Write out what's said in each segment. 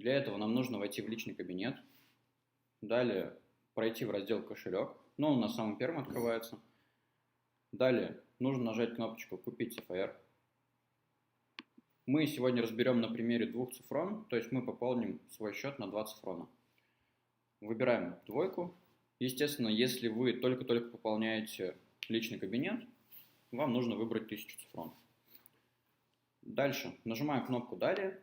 Для этого нам нужно войти в личный кабинет, далее пройти в раздел «Кошелек», но он на самом первом открывается. Далее нужно нажать кнопочку «Купить ЦФР». Мы сегодня разберем на примере 2 цифрон, то есть мы пополним свой счет на 2 цифрона. Выбираем двойку. Естественно, если вы только-только пополняете личный кабинет, вам нужно выбрать 1000 цифрон. Дальше нажимаем кнопку «Далее».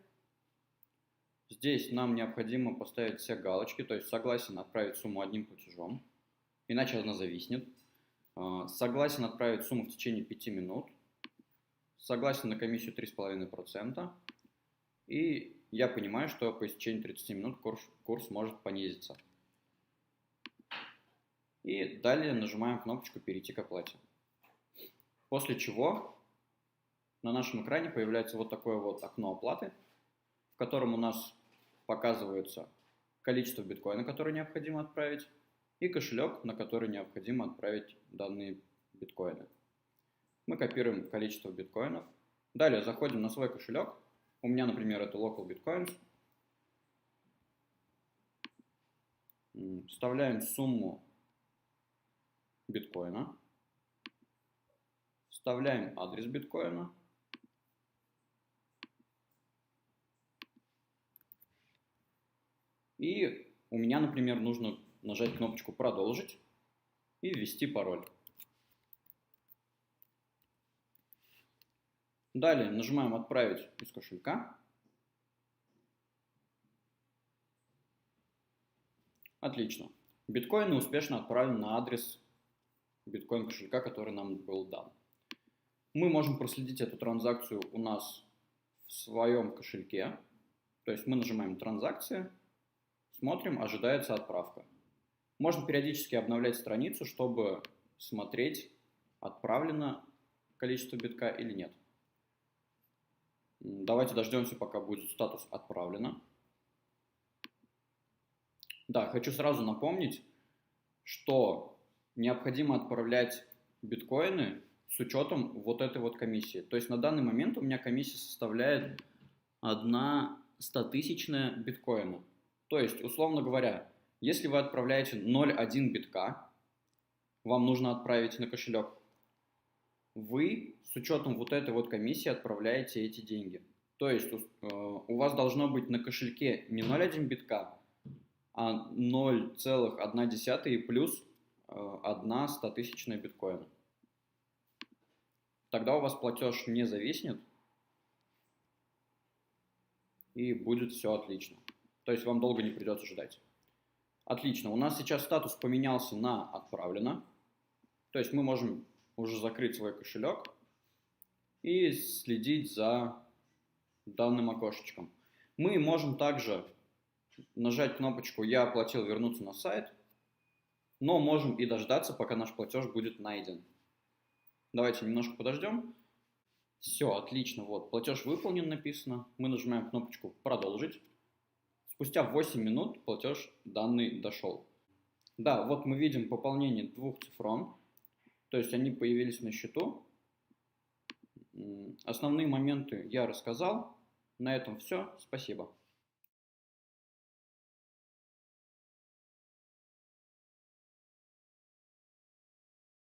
Здесь нам необходимо поставить все галочки, то есть согласен отправить сумму одним платежом, иначе она зависнет. Согласен отправить сумму в течение 5 минут. Согласен на комиссию 3,5%. И я понимаю, что по истечении 30 минут курс может понизиться. И далее нажимаем кнопочку «Перейти к оплате». После чего на нашем экране появляется вот такое вот окно оплаты, в котором у нас показывается количество биткоина, которое необходимо отправить, и кошелек, на который необходимо отправить данные биткоины. Мы копируем количество биткоинов. Далее заходим на свой кошелек. У меня, например, это Local Bitcoins. Вставляем сумму биткоина. Вставляем адрес биткоина. И у меня, например, нужно нажать кнопочку «Продолжить» и ввести пароль. Далее нажимаем «Отправить из кошелька». Отлично. Биткоины успешно отправлены на адрес биткоин-кошелька, который нам был дан. Мы можем проследить эту транзакцию у нас в своем кошельке. То есть мы нажимаем «Транзакция», смотрим, ожидается отправка. Можно периодически обновлять страницу, чтобы смотреть, отправлено количество битка или нет. Давайте дождемся, пока будет статус «Отправлено». Да, хочу сразу напомнить, что необходимо отправлять биткоины с учетом вот этой вот комиссии. То есть на данный момент у меня комиссия составляет 1 100-тысячная биткоина. То есть, условно говоря, если вы отправляете 0,1 битка, вам нужно отправить на кошелек, вы с учетом вот этой вот комиссии отправляете эти деньги. То есть у вас должно быть на кошельке не 0,1 битка, а 0,1 и плюс 1 100-тысячная биткоина. Тогда у вас платеж не зависнет и будет все отлично. То есть вам долго не придется ждать. Отлично, у нас сейчас статус поменялся на «Отправлено». То есть мы можем уже закрыть свой кошелек и следить за данным окошечком. Мы можем также нажать кнопочку «Я оплатил, вернуться на сайт», но можем и дождаться, пока наш платеж будет найден. Давайте немножко подождем. Все, отлично, вот, платеж выполнен написано. Мы нажимаем кнопочку «Продолжить». Спустя 8 минут платеж данный дошел. Да, вот мы видим пополнение 2 цифрон, то есть они появились на счету. Основные моменты я рассказал. На этом все. Спасибо.